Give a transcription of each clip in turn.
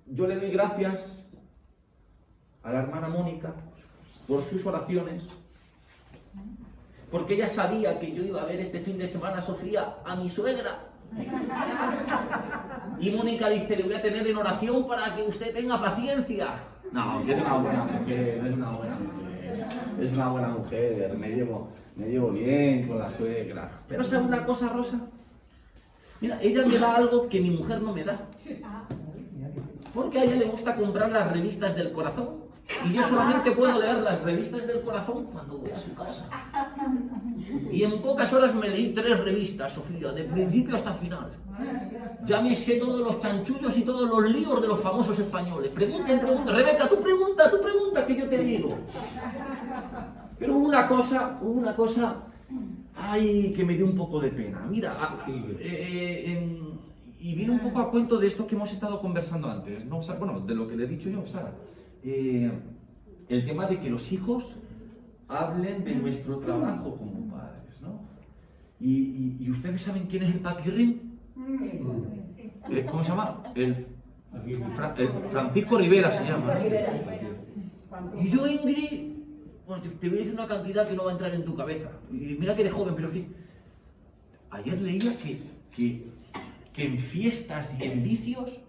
Yo le doy gracias a la hermana Mónica por sus oraciones, porque ella sabía que yo iba a ver este fin de semana, Sofía, a mi suegra. Y Mónica dice, le voy a tener en oración para que usted tenga paciencia. No, que es una buena mujer, no es una buena mujer. Es una buena mujer, me llevo bien con la suegra. Pero ¿sabe una cosa, Rosa? Mira, ella me da algo que mi mujer no me da. Porque a ella le gusta comprar las revistas del corazón. Y yo solamente puedo leer las revistas del corazón cuando voy a su casa. Y en pocas horas me leí 3 revistas, Sofía, de principio hasta final. Ya me sé todos los chanchullos y todos los líos de los famosos españoles. Pregunten. Rebeca, tú pregunta, que yo te digo. Pero hubo una cosa, ay, que me dio un poco de pena. Mira, y viene un poco a cuento de esto que hemos estado conversando antes, ¿no? Bueno, de lo que le he dicho yo, Sara. El tema de que los hijos hablen de nuestro trabajo como padres, ¿no? ¿Y ustedes saben quién es el paquirrín? ¿Cómo se llama? El Francisco Rivera se llama, ¿no? Y yo, Ingrid, bueno, te voy a decir una cantidad que no va a entrar en tu cabeza. Y mira que eres joven, pero que ayer leía que en fiestas y en vicios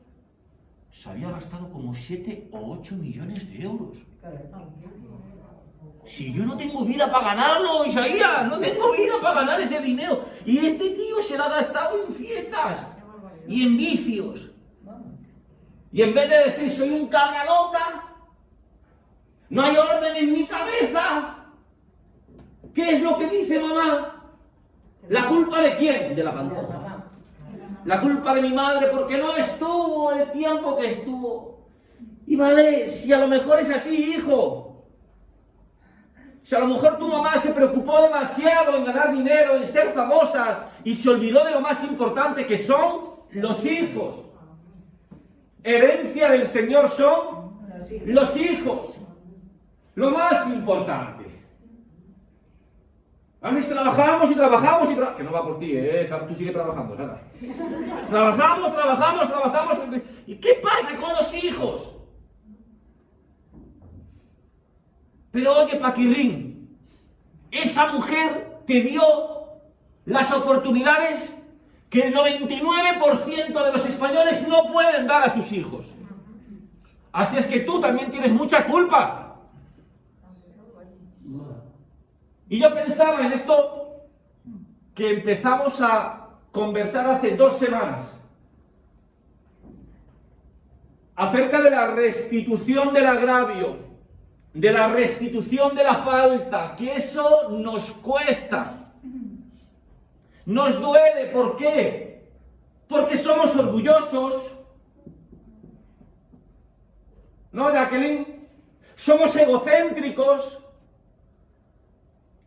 se había gastado como 7 o 8 millones de euros. Si yo no tengo vida para ganarlo, Isaías, no tengo vida para ganar ese dinero. Y este tío se lo ha gastado en fiestas y en vicios. Y en vez de decir soy un cabra loca, no hay orden en mi cabeza. ¿Qué es lo que dice mamá? ¿La culpa de quién? De la pantoja. La culpa de mi madre porque no estuvo el tiempo que estuvo. Y vale, si a lo mejor es así, hijo. Si a lo mejor tu mamá se preocupó demasiado en ganar dinero, en ser famosa, y se olvidó de lo más importante que son los hijos. Herencia del Señor son los hijos. Lo más importante. A veces trabajamos y trabajamos. Que no va por ti, Sara, tú sigue trabajando, Sara. Trabajamos. ¿Y qué pasa con los hijos? Pero oye, Paquirrín, esa mujer te dio las oportunidades que el 99% de los españoles no pueden dar a sus hijos. Así es que tú también tienes mucha culpa. Y yo pensaba en esto que empezamos a conversar hace 2 semanas. Acerca de la restitución del agravio, de la restitución de la falta, que eso nos cuesta. Nos duele, ¿por qué? Porque somos orgullosos. ¿No, Jacqueline? Somos egocéntricos.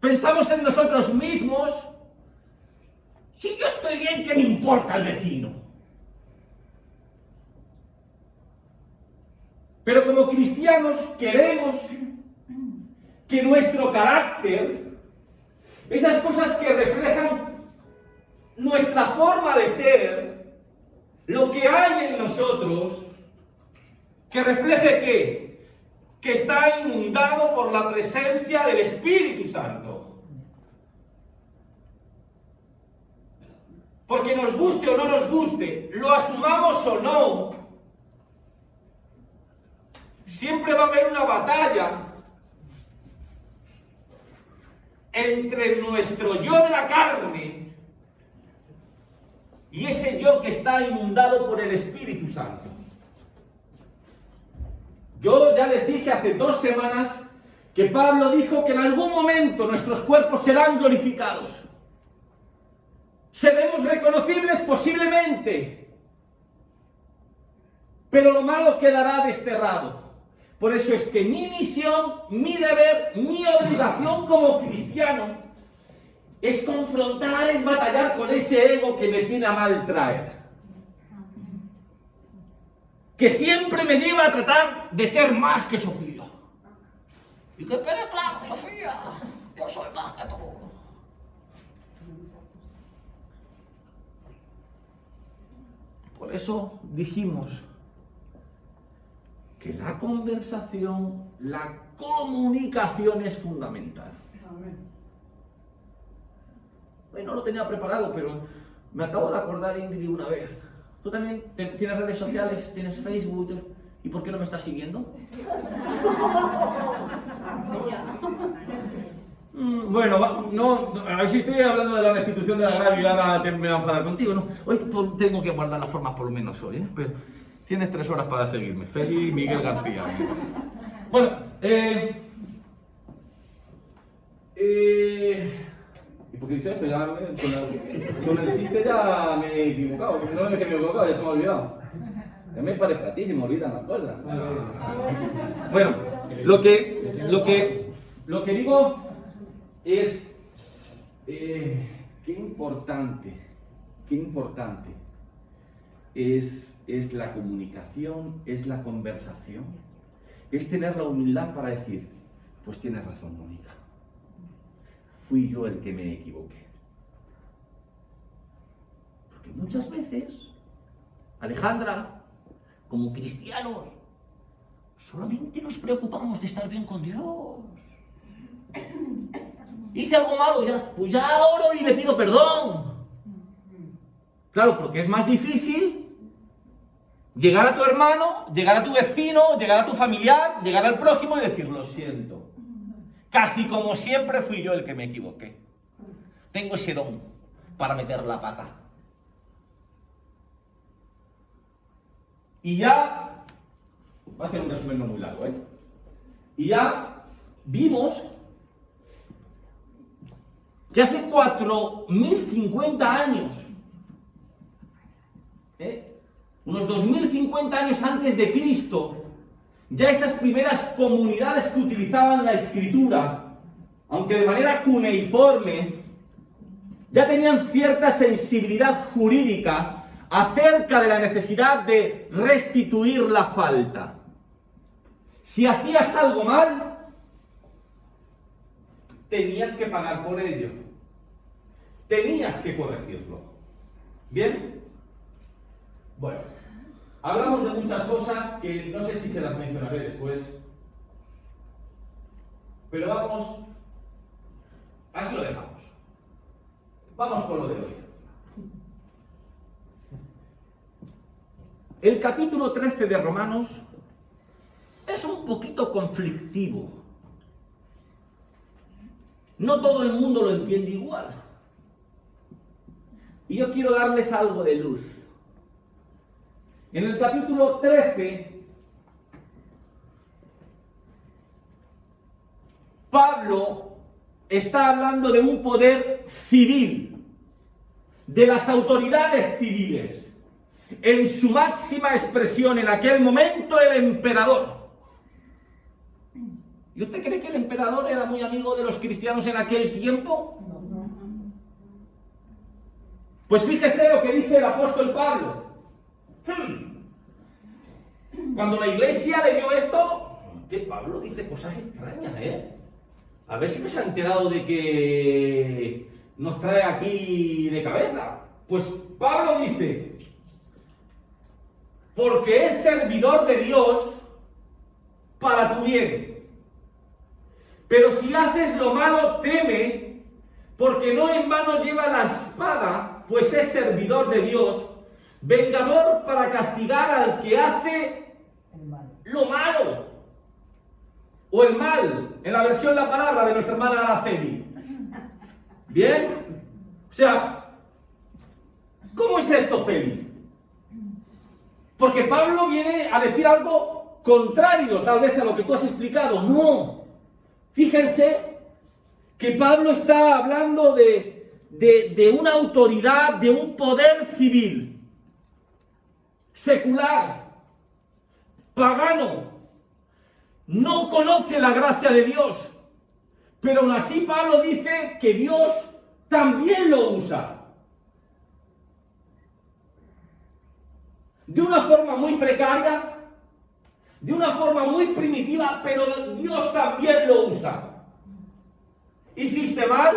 Pensamos en nosotros mismos. Si yo estoy bien, ¿qué me importa el vecino? Pero como cristianos queremos que nuestro carácter, esas cosas que reflejan nuestra forma de ser, lo que hay en nosotros, que refleje ¿qué? Que está inundado por la presencia del Espíritu Santo. Porque nos guste o no nos guste, lo asumamos o no, siempre va a haber una batalla entre nuestro yo de la carne y ese yo que está inundado por el Espíritu Santo. Yo ya les dije hace 2 semanas que Pablo dijo que en algún momento nuestros cuerpos serán glorificados. Seremos reconocibles posiblemente, pero lo malo quedará desterrado. Por eso es que mi misión, mi deber, mi obligación como cristiano es confrontar, es batallar con ese ego que me tiene a mal traer. Que siempre me lleva a tratar de ser más que Sofía. Y que quede claro, Sofía, yo soy más que tú. Por eso dijimos que la conversación, la comunicación es fundamental. Hoy no lo tenía preparado, pero me acabo de acordar, Ingrid, una vez. ¿Tú también tienes redes sociales? ¿Tienes Facebook? ¿Y por qué no me estás siguiendo? Bueno, no, a ver si estoy hablando de la restitución de la agravio y ahora me voy a enfadar contigo, ¿no? Hoy tengo que guardar las formas por lo menos hoy, ¿eh? Pero tienes 3 horas para seguirme. Feli Miguel García. Bueno, ¿y por qué he dicho esto? Ya con el chiste ya me he equivocado. No es que me he equivocado, ya se me ha olvidado. Ya me parece a ti, se me olvidan las cosas. Bueno, lo que digo es qué importante es la comunicación, es la conversación, es tener la humildad para decir, pues tienes razón, Mónica, fui yo el que me equivoqué. Porque muchas veces, Alejandra, como cristianos, solamente nos preocupamos de estar bien con Dios. Hice algo malo, pues ya oro y le pido perdón. Claro, porque es más difícil llegar a tu hermano, llegar a tu vecino, llegar a tu familiar, llegar al prójimo y decir, lo siento. Casi como siempre fui yo el que me equivoqué. Tengo ese don para meter la pata. Y ya, va a ser un resumen no muy largo, ¿eh? Y ya vimos que hace 4050 años, unos 2050 años antes de Cristo, ya esas primeras comunidades que utilizaban la escritura, aunque de manera cuneiforme, ya tenían cierta sensibilidad jurídica acerca de la necesidad de restituir la falta. Si hacías algo mal, tenías que pagar por ello. Tenías que corregirlo. ¿Bien? Bueno, hablamos de muchas cosas que no sé si se las mencionaré después. Pero vamos... Aquí lo dejamos. Vamos con lo de hoy. El capítulo 13 de Romanos es un poquito conflictivo. No todo el mundo lo entiende igual. Y yo quiero darles algo de luz. En el capítulo 13, Pablo está hablando de un poder civil, de las autoridades civiles. En su máxima expresión, en aquel momento, el emperador. ¿Y usted cree que el emperador era muy amigo de los cristianos en aquel tiempo? Pues fíjese lo que dice el apóstol Pablo. Cuando la iglesia leyó esto, que Pablo dice cosas extrañas, A ver si nos ha enterado de que nos trae aquí de cabeza. Pues Pablo dice, porque es servidor de Dios para tu bien. Pero si haces lo malo, teme, porque no en vano lleva la espada, pues es servidor de Dios, vengador para castigar al que hace lo malo, o el mal, en la versión La Palabra de nuestra hermana Araceli. ¿Bien? O sea, ¿cómo es esto, Feli? Porque Pablo viene a decir algo contrario, tal vez, a lo que tú has explicado. No. Fíjense que Pablo está hablando de una autoridad, de un poder civil, secular, pagano. No conoce la gracia de Dios, pero aún así Pablo dice que Dios también lo usa. De una forma muy precaria, de una forma muy primitiva, pero Dios también lo usa. Hiciste mal,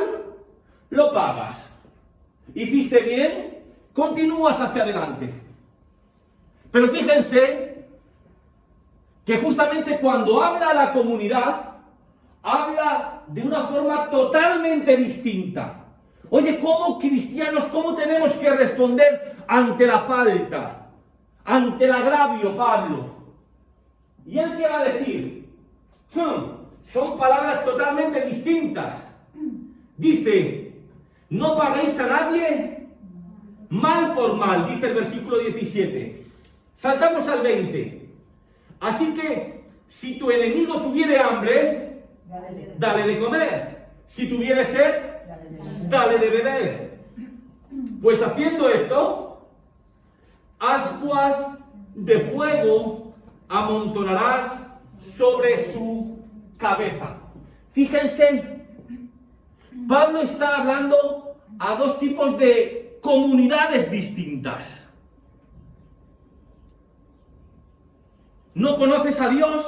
lo pagas. Hiciste bien, continúas hacia adelante. Pero fíjense que justamente cuando habla a la comunidad, habla de una forma totalmente distinta. Oye, como cristianos, ¿cómo tenemos que responder ante la falta, ante el agravio, Pablo? ¿Y él qué va a decir? Son palabras totalmente distintas. Dice, no paguéis a nadie mal por mal, dice el versículo 17. Saltamos al 20. Así que, si tu enemigo tuviere hambre, dale de comer. Si tuviere sed, dale de beber. Pues haciendo esto, ascuas de fuego amontonarás sobre su cabeza. Fíjense, Pablo está hablando a dos tipos de comunidades distintas. ¿No conoces a Dios?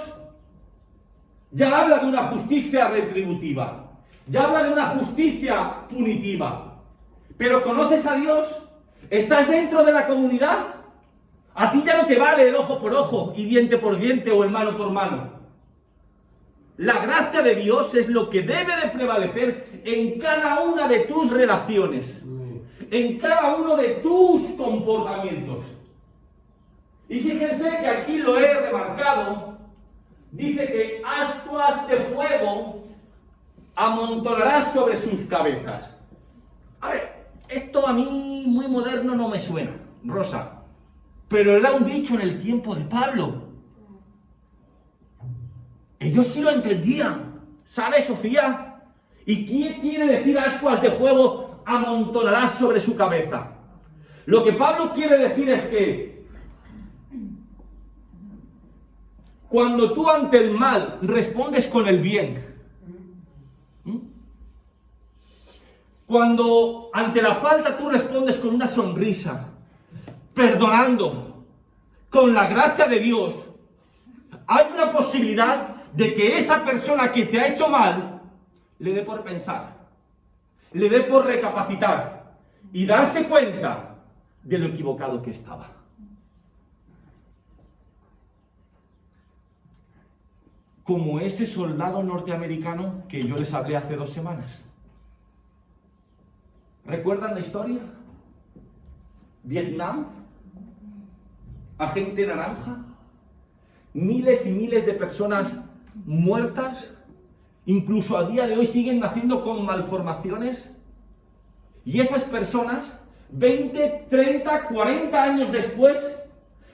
Ya habla de una justicia retributiva. Ya habla de una justicia punitiva. ¿Pero conoces a Dios? ¿Estás dentro de la comunidad? A ti ya no te vale el ojo por ojo y diente por diente o el mano por mano. La gracia de Dios es lo que debe de prevalecer en cada una de tus relaciones, en cada uno de tus comportamientos. Y fíjense que aquí lo he remarcado, dice que ascuas de fuego amontonarás sobre sus cabezas. A ver, esto a mí muy moderno no me suena, Rosa, pero era un dicho en el tiempo de Pablo. Ellos sí lo entendían, ¿sabes, Sofía? ¿Y qué quiere decir ascuas de fuego amontonarás sobre su cabeza? Lo que Pablo quiere decir es que cuando tú ante el mal respondes con el bien, cuando ante la falta tú respondes con una sonrisa, perdonando, con la gracia de Dios, hay una posibilidad de que esa persona que te ha hecho mal le dé por pensar, le dé por recapacitar y darse cuenta de lo equivocado que estaba. Como ese soldado norteamericano que yo les hablé hace 2 semanas. ¿Recuerdan la historia? Vietnam, agente naranja, miles y miles de personas muertas, incluso a día de hoy siguen naciendo con malformaciones, y esas personas, 20, 30, 40 años después,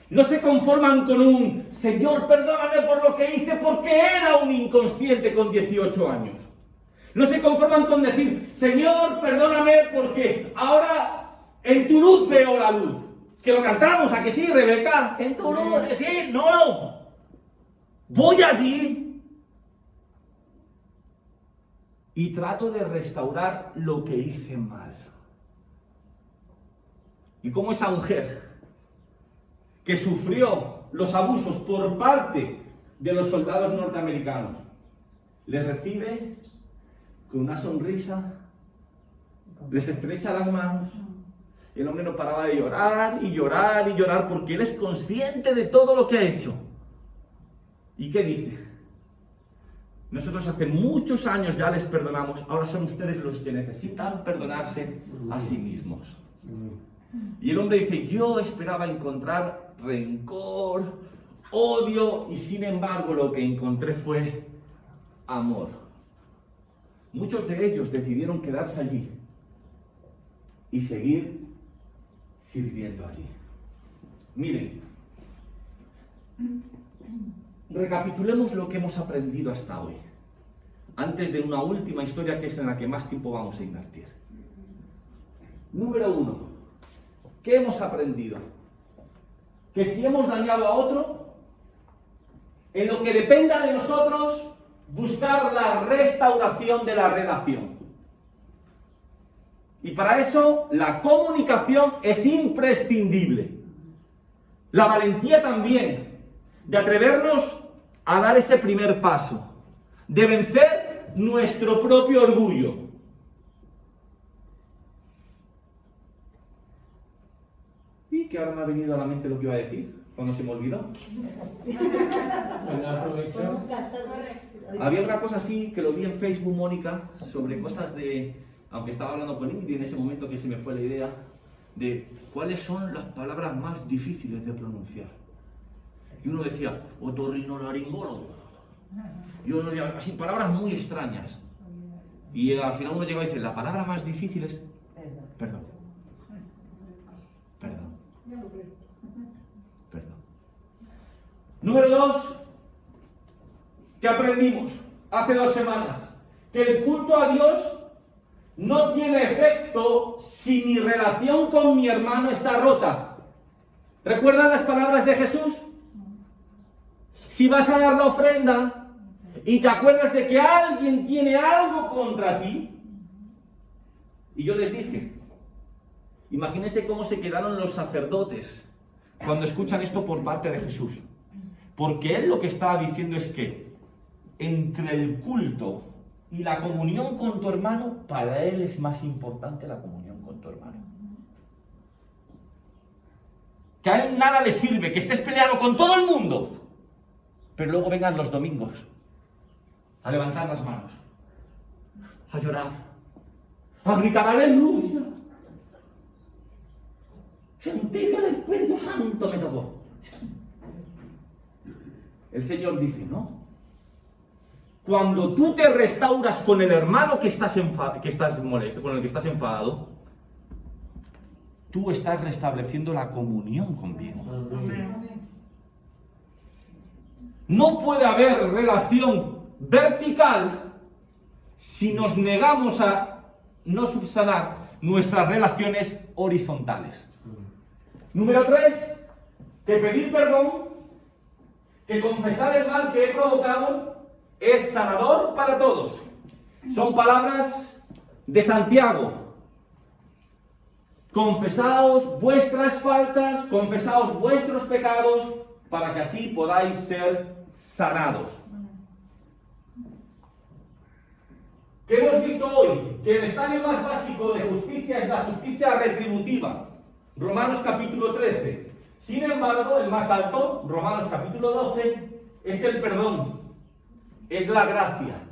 no se conforman con un Señor, perdóname por lo que hice porque era un inconsciente con 18 años. No se conforman con decir, Señor, perdóname porque ahora en tu luz veo la luz. Que lo cantamos, ¿a que sí, Rebeca? En tu luz, sí, no. Voy allí y trato de restaurar lo que hice mal. Y como esa mujer que sufrió los abusos por parte de los soldados norteamericanos, les recibe con una sonrisa, les estrecha las manos, y el hombre no paraba de llorar y llorar y llorar porque él es consciente de todo lo que ha hecho. ¿Y qué dice? Nosotros hace muchos años ya les perdonamos, ahora son ustedes los que necesitan perdonarse a sí mismos. Y el hombre dice, yo esperaba encontrar rencor, odio, y sin embargo lo que encontré fue amor. Muchos de ellos decidieron quedarse allí y seguir sirviendo allí. Miren, recapitulemos lo que hemos aprendido hasta hoy, antes de una última historia que es en la que más tiempo vamos a invertir. Número 1, ¿qué hemos aprendido? Que si hemos dañado a otro, en lo que dependa de nosotros, buscar la restauración de la relación. Y para eso, la comunicación es imprescindible. La valentía también, de atrevernos a dar ese primer paso, de vencer nuestro propio orgullo. Y que ahora me ha venido a la mente lo que iba a decir. cuando se me olvidó. Había una cosa así que lo vi en Facebook, Mónica, sobre cosas de, aunque estaba hablando con Ingrid en ese momento que se me fue la idea, de cuáles son las palabras más difíciles de pronunciar. Y uno decía, otorrinolaringólogo. Y uno decía, así, palabras muy extrañas. Y al final uno llega y dice, la palabra más difícil es perdón. Perdón. Perdón. Número 2, que aprendimos hace 2 semanas, que el culto a Dios no tiene efecto si mi relación con mi hermano está rota. ¿Recuerdan las palabras de Jesús? Si vas a dar la ofrenda y te acuerdas de que alguien tiene algo contra ti, y yo les dije, imagínense cómo se quedaron los sacerdotes cuando escuchan esto por parte de Jesús. Porque él lo que estaba diciendo es que entre el culto y la comunión con tu hermano, para él es más importante la comunión con tu hermano. Que a él nada le sirve, que estés peleado con todo el mundo, pero luego vengan los domingos a levantar las manos, a llorar, a gritar aleluya. Sentí que el Espíritu Santo me tocó. El Señor dice, no. Cuando tú te restauras con el hermano que estás molesto, con el que estás enfadado, tú estás restableciendo la comunión conmigo. No puede haber relación vertical si nos negamos a no subsanar nuestras relaciones horizontales. Número 3, que pedir perdón, que confesar el mal que he provocado es sanador para todos. Son palabras de Santiago. Confesaos vuestras faltas, confesaos vuestros pecados, para que así podáis ser sanados. ¿Qué hemos visto hoy? Que el estadio más básico de justicia es la justicia retributiva. Romanos capítulo 13. Sin embargo, el más alto, Romanos capítulo 12, es el perdón, es la gracia.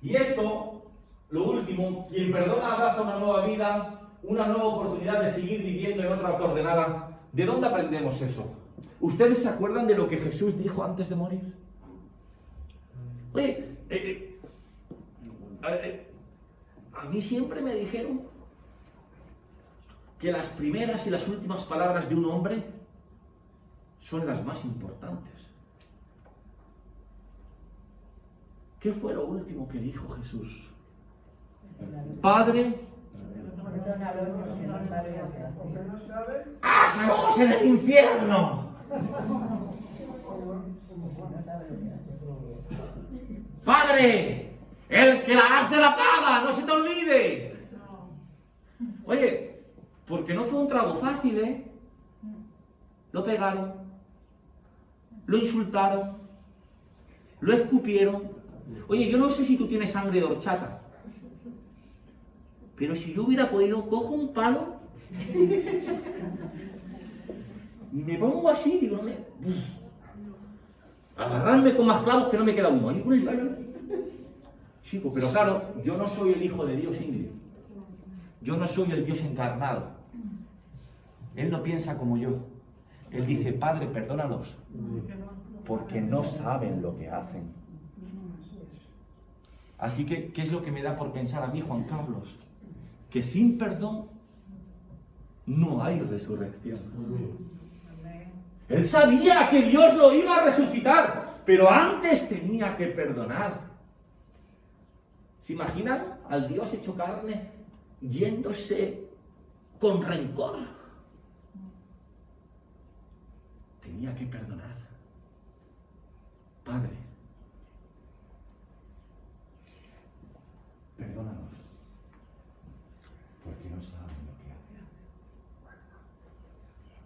Y esto, lo último, quien perdona abraza una nueva vida, una nueva oportunidad de seguir viviendo en otra coordenada. ¿De dónde aprendemos eso? ¿Ustedes se acuerdan de lo que Jesús dijo antes de morir? Oye, a mí siempre me dijeron que las primeras y las últimas palabras de un hombre son las más importantes. ¿Qué fue lo último que dijo Jesús? Padre, ¡háselos en el infierno! Padre, el que la hace la paga, no se te olvide. Oye, porque no fue un trago fácil, ¿eh? Lo pegaron, lo insultaron, lo escupieron. Oye, yo no sé si tú tienes sangre de horchata, pero si yo hubiera podido, cojo un palo y me pongo así, digo, no me... agarrarme con más clavos que no me queda uno. Ahí con el palo. Chico, pero claro, yo no soy el Hijo de Dios, Ingrid. Yo no soy el Dios encarnado. Él no piensa como yo. Él dice, Padre, perdónalos, porque no saben lo que hacen. Así que, ¿qué es lo que me da por pensar a mí, Juan Carlos? Que sin perdón no hay resurrección. Él sabía que Dios lo iba a resucitar, pero antes tenía que perdonar. ¿Se imaginan al Dios hecho carne yéndose con rencor? Tenía que perdonar. Padre, perdónanos, porque no saben lo que hacen.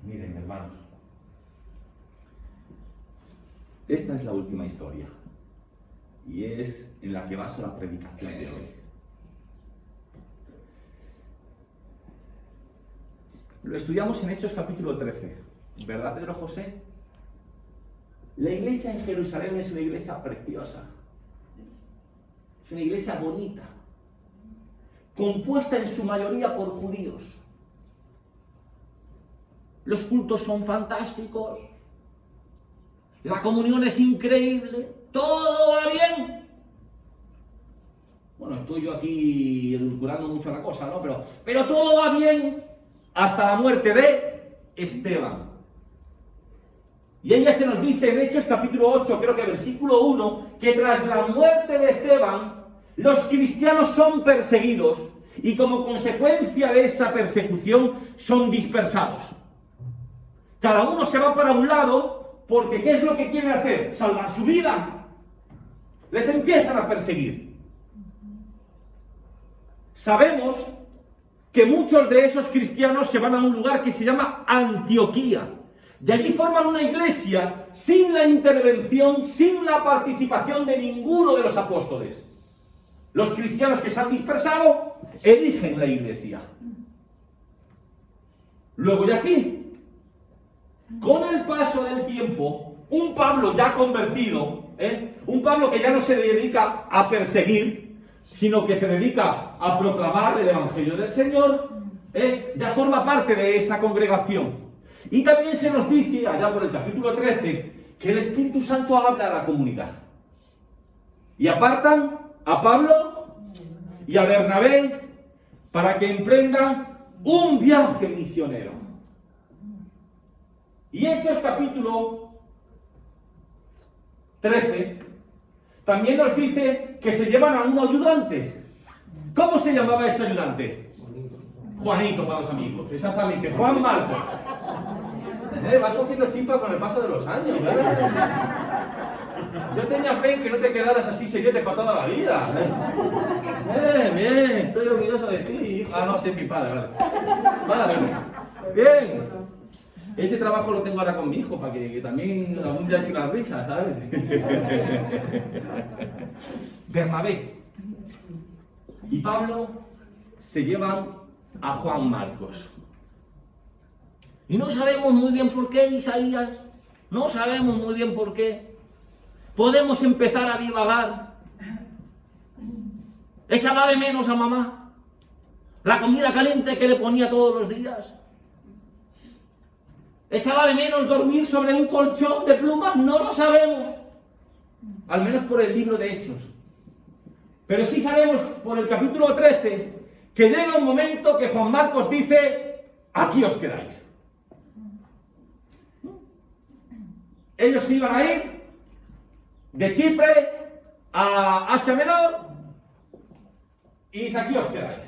Miren, hermanos, esta es la última historia y es en la que baso la predicación de hoy. Lo estudiamos en Hechos capítulo 13. ¿Verdad, Pedro José? La iglesia en Jerusalén es una iglesia preciosa. Es una iglesia bonita, compuesta en su mayoría por judíos. Los cultos son fantásticos, la comunión es increíble, todo va bien. Bueno, estoy yo aquí edulcorando mucho la cosa, ¿no? Pero todo va bien hasta la muerte de Esteban. Y ella se nos dice en Hechos capítulo 8, creo que versículo 1, que tras la muerte de Esteban, los cristianos son perseguidos y como consecuencia de esa persecución son dispersados. Cada uno se va para un lado porque ¿qué es lo que quieren hacer? Salvar su vida. Les empiezan a perseguir. Sabemos que muchos de esos cristianos se van a un lugar que se llama Antioquía. Y allí forman una iglesia sin la intervención, sin la participación de ninguno de los apóstoles. Los cristianos que se han dispersado eligen la iglesia. Luego ya sí, con el paso del tiempo, un Pablo ya convertido, un Pablo que ya no se dedica a perseguir, sino que se dedica a proclamar el Evangelio del Señor, ya forma parte de esa congregación. Y también se nos dice, allá por el capítulo 13, que el Espíritu Santo habla a la comunidad. Y apartan a Pablo y a Bernabé para que emprendan un viaje misionero. Y Hechos capítulo 13 también nos dice que se llevan a un ayudante. ¿Cómo se llamaba ese ayudante? Juanito para los amigos, exactamente, Juan Marcos. Va cogiendo chispa con el paso de los años, ¿verdad? Yo tenía fe en que no te quedaras así sellete para toda la vida. Bien, estoy orgulloso de ti. Ah, no, sí, es mi padre, vale. Bien. Ese trabajo lo tengo ahora con mi hijo, para que también algún día eche las risas, ¿sabes? Bernabé y Pablo se llevan a Juan Marcos. Y no sabemos muy bien por qué, Isaías. No sabemos muy bien por qué. Podemos empezar a divagar. Echaba de menos a mamá. La comida caliente que le ponía todos los días. Echaba de menos dormir sobre un colchón de plumas. No lo sabemos. Al menos por el libro de Hechos. Pero sí sabemos por el capítulo 13 que llega un momento que Juan Marcos dice: aquí os quedáis. Ellos se iban a ir de Chipre a Asia Menor y dice: aquí os quedáis.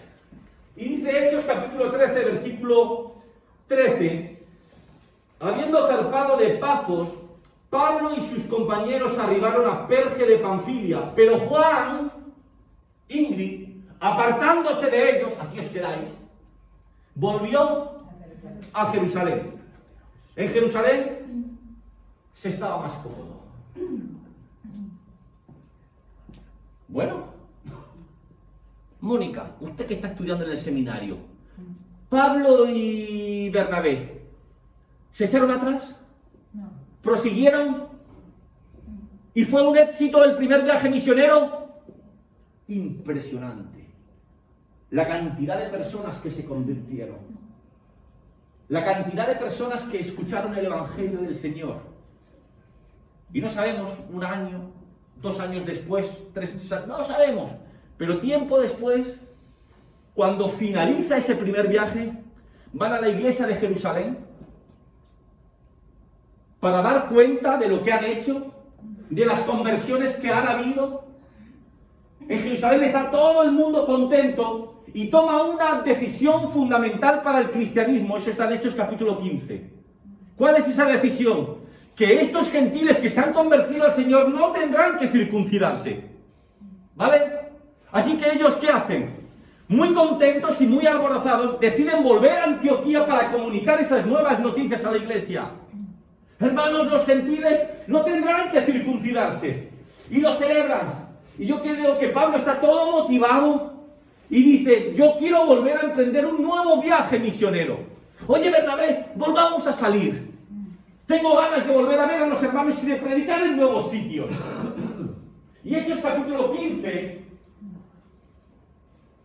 Y dice Hechos capítulo 13, versículo 13: habiendo zarpado de Pafos, Pablo y sus compañeros arribaron a Perge de Panfilia, pero Juan, Ingrid, apartándose de ellos, aquí os quedáis, volvió a Jerusalén. En Jerusalén se estaba más cómodo. Bueno, Mónica, usted que está estudiando en el seminario, Pablo y Bernabé, ¿se echaron atrás? No. ¿Prosiguieron? ¿Y fue un éxito el primer viaje misionero? Impresionante. La cantidad de personas que se convirtieron. La cantidad de personas que escucharon el Evangelio del Señor. Y no sabemos, 1 año, 2 años después, 3, no sabemos. Pero tiempo después, cuando finaliza ese primer viaje, van a la iglesia de Jerusalén para dar cuenta de lo que han hecho, de las conversiones que han habido. En Jerusalén está todo el mundo contento y toma una decisión fundamental para el cristianismo. Eso está en Hechos capítulo 15. ¿Cuál es esa decisión? Que estos gentiles que se han convertido al Señor no tendrán que circuncidarse. ¿Vale? Así que ellos, ¿qué hacen? Muy contentos y muy alborozados, deciden volver a Antioquía para comunicar esas nuevas noticias a la iglesia. Hermanos, los gentiles no tendrán que circuncidarse. Y lo celebran. Y yo creo que Pablo está todo motivado y dice: yo quiero volver a emprender un nuevo viaje misionero. Oye, Bernabé, volvamos a salir. Tengo ganas de volver a ver a los hermanos y de predicar en nuevos sitios. Y Hechos capítulo 15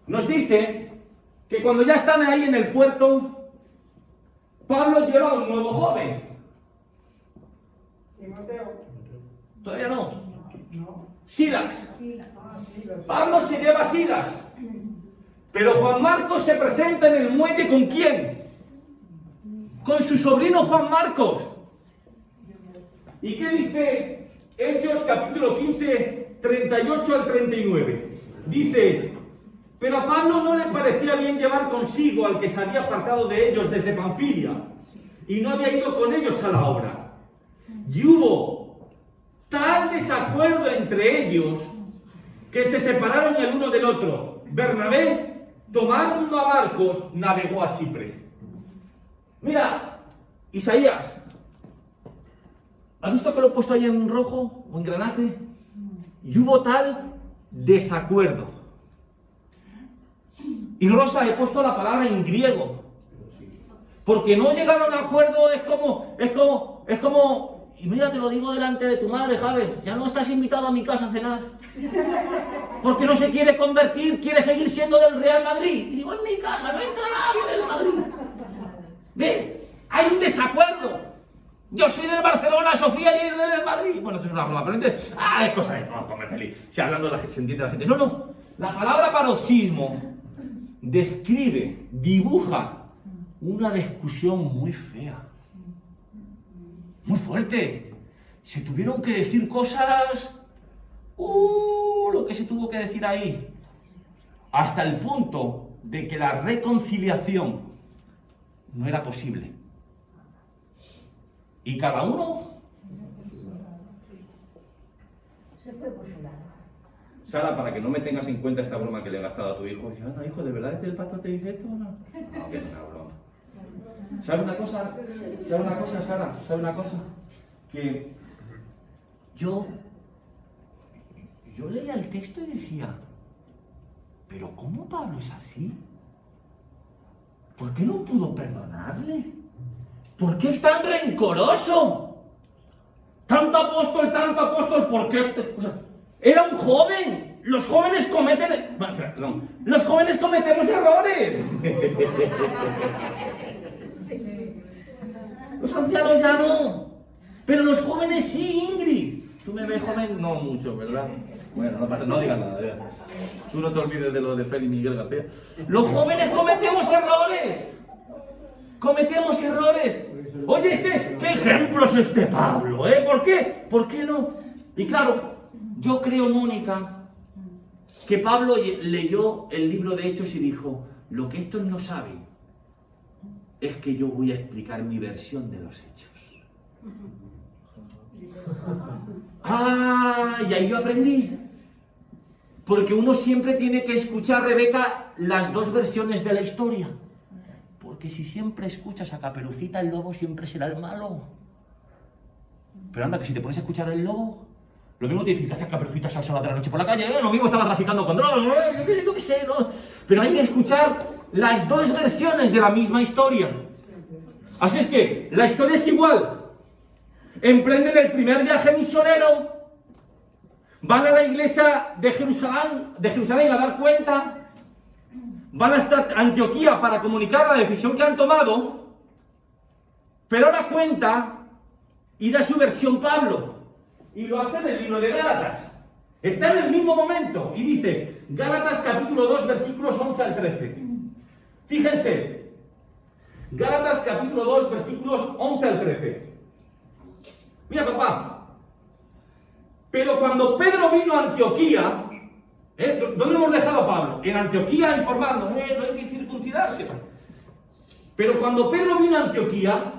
nos dice que cuando ya están ahí en el puerto, Pablo lleva a un nuevo joven. Timoteo. Todavía no. No. Silas. Ah, Silas. Pablo se lleva a Silas. Pero Juan Marcos se presenta en el muelle ¿con quién? Con su sobrino Juan Marcos. ¿Y qué dice Hechos capítulo 15, 38 al 39? Dice, pero a Pablo no le parecía bien llevar consigo al que se había apartado de ellos desde Panfilia y no había ido con ellos a la obra. Y hubo tal desacuerdo entre ellos que se separaron el uno del otro. Bernabé, tomando a Marcos, navegó a Chipre. Mira, Isaías, ¿has visto que lo he puesto ahí en rojo o en granate? Y hubo tal desacuerdo. Y Rosa, he puesto la palabra en griego. Porque no llegaron a un acuerdo, es como, y mira, te lo digo delante de tu madre, Javi, ya no estás invitado a mi casa a cenar. Porque no se quiere convertir, quiere seguir siendo del Real Madrid. Y digo, en mi casa no entra nadie del Madrid. ¿Ve? Hay un desacuerdo. Yo soy del Barcelona, Sofía y él del Madrid. Bueno, eso es una broma, pero entonces, es cosa de comer feliz. Si hablando de la gente, se entiende la gente. No. La palabra paroxismo describe, dibuja una discusión muy fea. Muy fuerte. Se tuvieron que decir cosas. Lo que se tuvo que decir ahí. Hasta el punto de que la reconciliación no era posible. Y cada uno se fue por su lado. Sara, para que no me tengas en cuenta esta broma que le he gastado a tu hijo, dice, no, hijo, ¿de verdad este el pato te dice esto o no? No, que es una broma. ¿Sabes una cosa? Sara? ¿Sabes una cosa? Que yo leía el texto y decía, ¿pero cómo Pablo es así? ¿Por qué no pudo perdonarle? ¿Por qué es tan rencoroso? Tanto apóstol, ¿por qué este? O sea, era un joven. Los jóvenes cometen... Perdón. Los jóvenes cometemos errores. Los ancianos ya no. Pero los jóvenes sí, Ingrid. Tú me ves joven, no mucho, ¿verdad? Bueno, no pasa, no digas nada. Tú no te olvides de lo de Félix Miguel García. Los jóvenes cometemos errores. Cometemos errores. Oye, ¿qué ejemplo es este Pablo? ¿Por qué? ¿Por qué no? Y claro, yo creo, Mónica, que Pablo leyó el libro de Hechos y dijo, lo que estos no saben es que yo voy a explicar mi versión de los hechos. Y ahí yo aprendí. Porque uno siempre tiene que escuchar, Rebeca, las dos versiones de la historia. Porque si siempre escuchas a Caperucita, el lobo siempre será el malo. Pero anda, que si te pones a escuchar al lobo, lo mismo te dicen que haces Caperucita a esas horas de la noche por la calle, lo mismo estaba traficando con drogas, yo qué sé, ¿no? Pero hay que escuchar las dos versiones de la misma historia. Así es que, la historia es igual. Emprenden el primer viaje misionero, van a la iglesia de Jerusalén a dar cuenta, van hasta Antioquía para comunicar la decisión que han tomado, pero ahora cuenta y da su versión Pablo, y lo hace en el libro de Gálatas. Está en el mismo momento, y dice, Gálatas capítulo 2, versículos 11 al 13. Fíjense, Gálatas capítulo 2, versículos 11 al 13. Mira, papá, pero cuando Pedro vino a Antioquía, ¿dónde hemos dejado a Pablo? En Antioquía informando, no hay que circuncidarse. Pero cuando Pedro vino a Antioquía,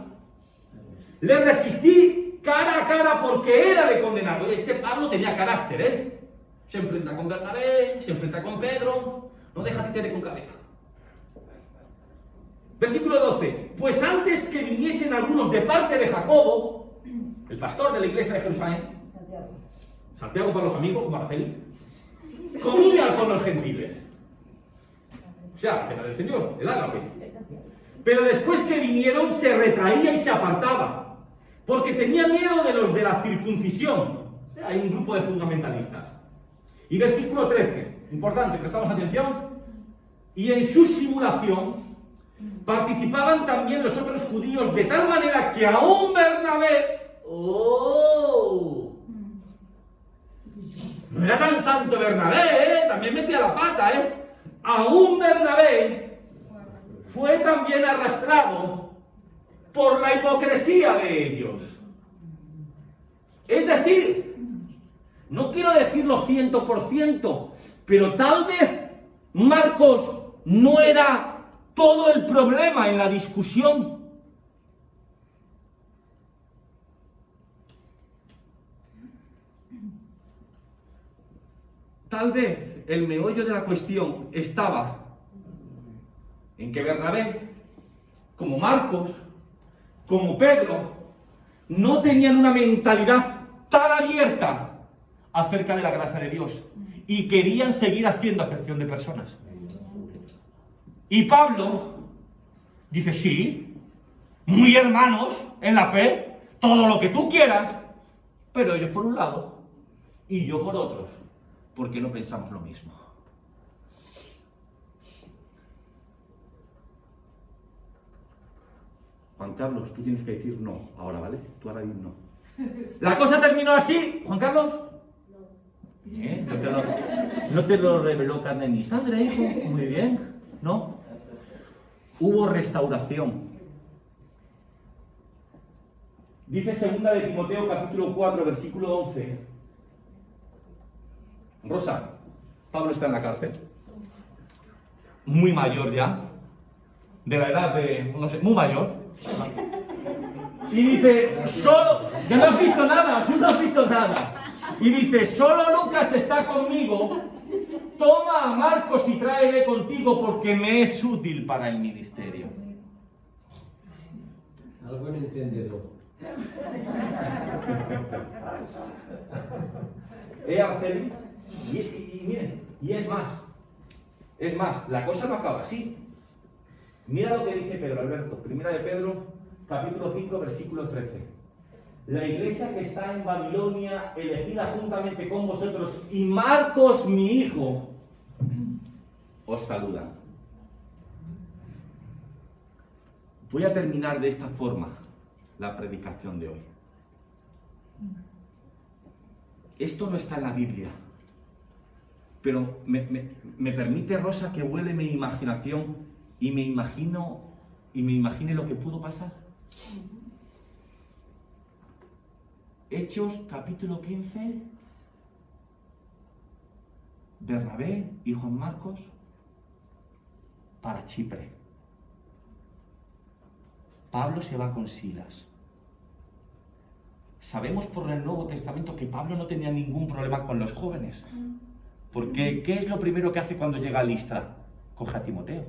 le resistí cara a cara porque era de condenado. Este Pablo tenía carácter, Se enfrenta con Bernabé, se enfrenta con Pedro, no deja títere con cabeza. Versículo 12. Pues antes que viniesen algunos de parte de Jacobo, el pastor de la iglesia de Jerusalén, Santiago para los amigos, como Araceli, comía con los gentiles. O sea, era del Señor, el ágape. pero después que vinieron se retraía y se apartaba, porque tenía miedo de los de la circuncisión. Hay un grupo de fundamentalistas. Y versículo 13, importante, prestamos atención. Y en su simulación participaban también los otros judíos, de tal manera que aún Bernabé, no era tan santo Bernabé, también metía la pata, aún Bernabé fue también arrastrado por la hipocresía de ellos. Es decir, no quiero decirlo 100%, pero tal vez Marcos no era todo el problema en la discusión. Tal vez el meollo de la cuestión estaba en que Bernabé, como Marcos, como Pedro, no tenían una mentalidad tan abierta acerca de la gracia de Dios y querían seguir haciendo acepción de personas. Y Pablo dice, sí, muy hermanos en la fe, todo lo que tú quieras, pero ellos por un lado y yo por otros, porque no pensamos lo mismo. Juan Carlos, tú tienes que decir no ahora, ¿vale? Tú ahora dices no. ¿La cosa terminó así, Juan Carlos? Bien, no te lo reveló carne ni sangre, hijo. Muy bien, ¿no? Hubo restauración. Dice 2 de Timoteo capítulo 4, versículo 11. Rosa, Pablo está en la cárcel. Muy mayor ya. De la edad de, no sé, muy mayor. Y dice, solo, ya no has visto nada, tú no has visto nada. Y dice, solo Lucas está conmigo, toma a Marcos y tráele contigo porque me es útil para el ministerio. Algo no entendido. Araceli, y miren, y es más, la cosa no acaba así. Mira lo que dice Pedro, Alberto, primera de Pedro, capítulo 5, versículo 13. La iglesia que está en Babilonia, elegida juntamente con vosotros, y Marcos, mi hijo, os saludan. Voy a terminar de esta forma la predicación de hoy. Esto no está en la Biblia, pero me permite, Rosa, que vuele mi imaginación y me imagine lo que pudo pasar. Hechos capítulo 15, Bernabé y Juan Marcos para Chipre. Pablo se va con Silas. Sabemos por el Nuevo Testamento que Pablo no tenía ningún problema con los jóvenes. Porque, ¿qué es lo primero que hace cuando llega a Listra? Coge a Timoteo.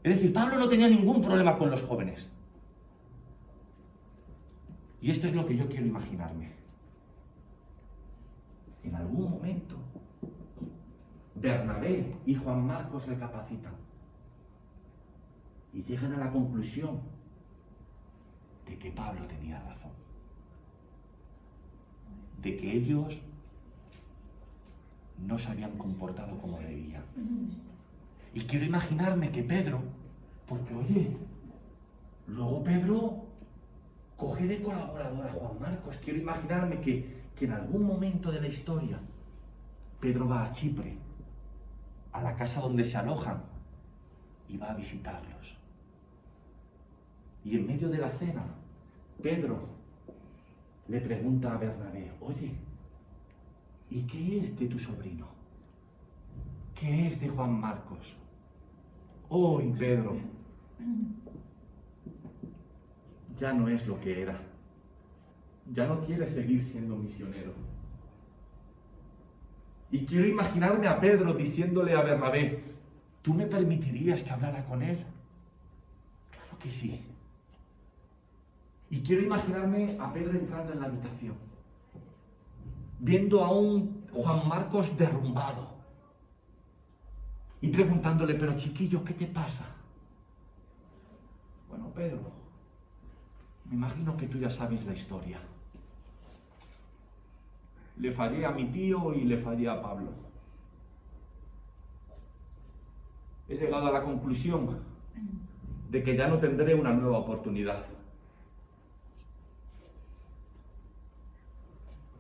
Es decir, Pablo no tenía ningún problema con los jóvenes. Y esto es lo que yo quiero imaginarme. En algún momento, Bernabé y Juan Marcos recapacitan y llegan a la conclusión de que Pablo tenía razón. De que ellos no se habían comportado como debían. Y quiero imaginarme que Pedro, porque oye, luego Pedro coge de colaborador a Juan Marcos. Quiero imaginarme que en algún momento de la historia Pedro va a Chipre, a la casa donde se alojan, y va a visitarlos. Y en medio de la cena, Pedro le pregunta a Bernabé, oye, ¿y qué es de tu sobrino? ¿Qué es de Juan Marcos? Oh, y Pedro ya no es lo que era. Ya no quiere seguir siendo misionero. Y quiero imaginarme a Pedro diciéndole a Bernabé, ¿tú me permitirías que hablara con él? Claro que sí. Y quiero imaginarme a Pedro entrando en la habitación, viendo a un Juan Marcos derrumbado y preguntándole, pero chiquillo, ¿qué te pasa? Bueno, Pedro, me imagino que tú ya sabes la historia. Le fallé a mi tío y le fallé a Pablo. He llegado a la conclusión de que ya no tendré una nueva oportunidad.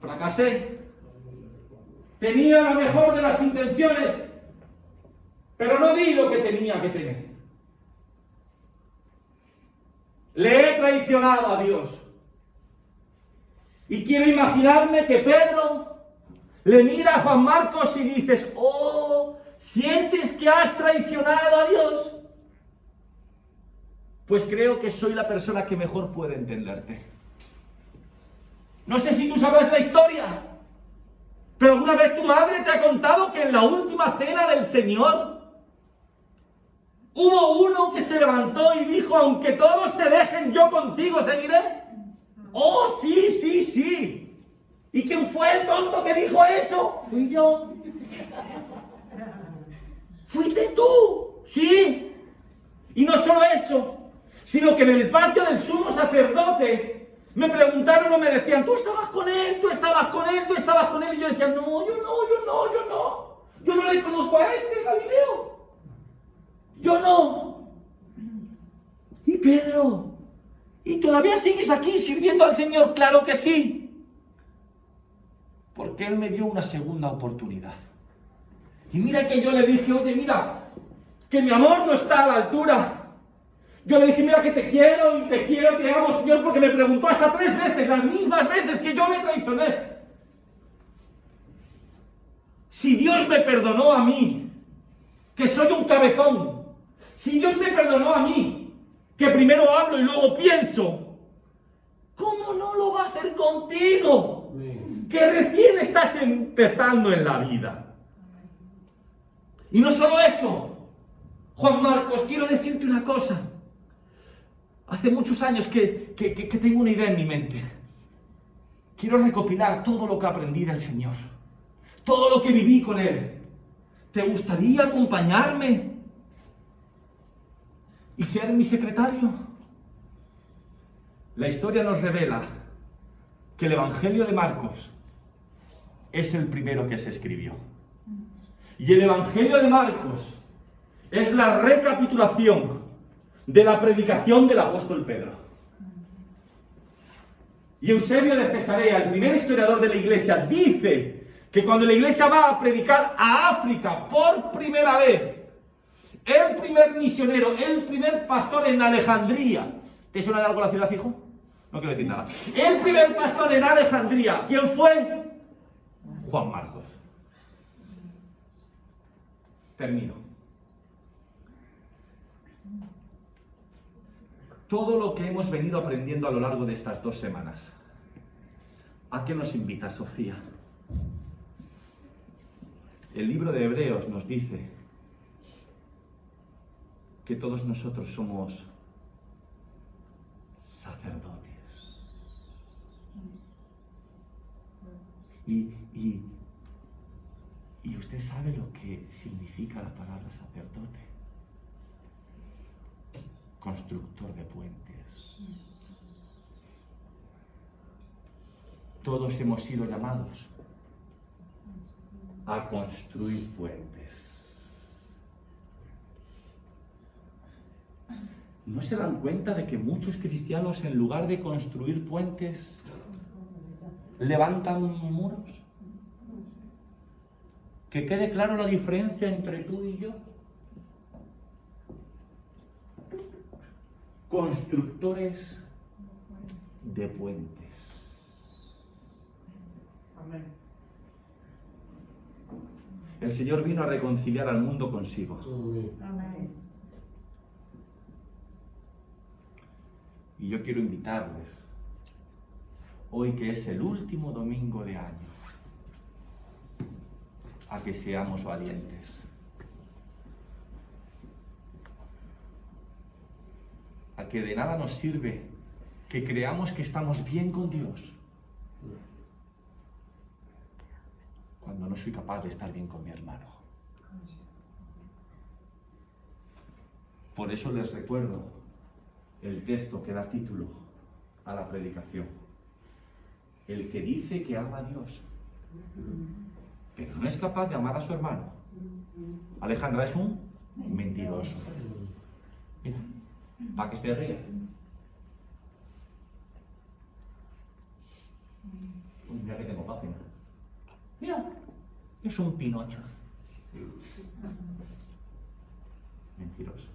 Fracasé. Tenía la mejor de las intenciones, pero no di lo que tenía que tener. Le he traicionado a Dios. Y quiero imaginarme que Pedro le mira a Juan Marcos y dices, oh, ¿sientes que has traicionado a Dios? Pues creo que soy la persona que mejor puede entenderte. No sé si tú sabes la historia, pero alguna vez tu madre te ha contado que en la última cena del Señor hubo uno que se levantó y dijo, aunque todos te dejen, yo contigo seguiré. Oh, sí, sí, sí. ¿Y quién fue el tonto que dijo eso? Fui yo. ¿Fuiste tú? Sí. Y no solo eso, sino que en el patio del sumo sacerdote me preguntaron o me decían, tú estabas con él, tú estabas con él, tú estabas con él. Y yo decía, no, yo no. Yo no le conozco a este Galileo. Yo no. Y Pedro, ¿y todavía sigues aquí sirviendo al Señor? Claro que sí. Porque Él me dio una segunda oportunidad. Y mira que yo le dije, oye, mira, que mi amor no está a la altura. Yo le dije, mira que te quiero y te amo, Señor, porque me preguntó hasta 3 veces, las mismas veces que yo le traicioné. Si Dios me perdonó a mí, que soy un cabezón, si Dios me perdonó a mí, que primero hablo y luego pienso, ¿cómo no lo va a hacer contigo? Que recién estás empezando en la vida. Y no solo eso, Juan Marcos, quiero decirte una cosa. Hace muchos años que tengo una idea en mi mente. Quiero recopilar todo lo que aprendí del Señor, todo lo que viví con Él. ¿Te gustaría acompañarme y ser mi secretario? La historia nos revela que el Evangelio de Marcos es el primero que se escribió. Y el Evangelio de Marcos es la recapitulación de la predicación del apóstol Pedro. Y Eusebio de Cesarea, el primer historiador de la iglesia, dice que cuando la iglesia va a predicar a África por primera vez, el primer misionero, el primer pastor en Alejandría, ¿te suena de algo la ciudad, hijo? No quiero decir nada. El primer pastor en Alejandría, ¿quién fue? Juan Marcos. Termino. Todo lo que hemos venido aprendiendo a lo largo de estas 2 semanas, ¿a qué nos invita Sofía? El libro de Hebreos nos dice que todos nosotros somos sacerdotes. Y usted sabe lo que significa la palabra sacerdote. Constructor de puentes. Todos hemos sido llamados a construir puentes. ¿No se dan cuenta de que muchos cristianos, en lugar de construir puentes, levantan muros? Que quede claro la diferencia entre tú y yo. Constructores de puentes. Amén. El Señor vino a reconciliar al mundo consigo. Amén. Y yo quiero invitarles, hoy que es el último domingo de año, a que seamos valientes. A que de nada nos sirve que creamos que estamos bien con Dios cuando no soy capaz de estar bien con mi hermano. Por eso les recuerdo el texto que da título a la predicación. El que dice que ama a Dios, pero no es capaz de amar a su hermano. Alejandra es un mentiroso. Mira, para que se ría. Uy, mira que tengo página. Mira, es un Pinocho. Mentiroso.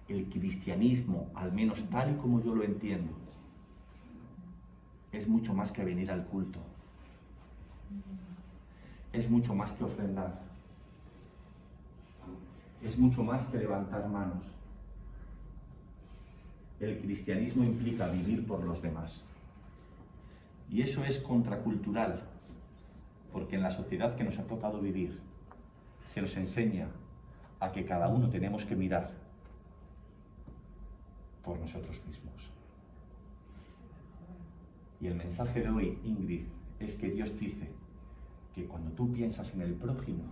El cristianismo, al menos tal y como yo lo entiendo, es mucho más que venir al culto. Es mucho más que ofrendar. Es mucho más que levantar manos. El cristianismo implica vivir por los demás. Y eso es contracultural, porque en la sociedad que nos ha tocado vivir, se nos enseña a que cada uno tenemos que mirar por nosotros mismos. Y el mensaje de hoy, Ingrid, es que Dios dice que cuando tú piensas en el prójimo,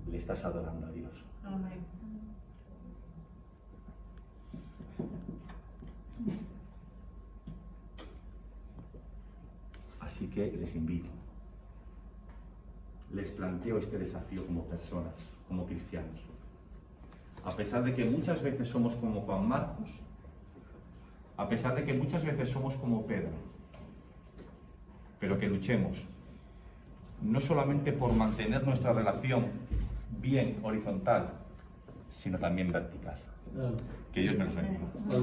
le estás adorando a Dios. Amén. Así que les invito, les planteo este desafío como personas, como cristianos. A pesar de que muchas veces somos como Juan Marcos, a pesar de que muchas veces somos como Pedro, pero que luchemos no solamente por mantener nuestra relación bien horizontal, sino también vertical. Que Dios me los bendiga.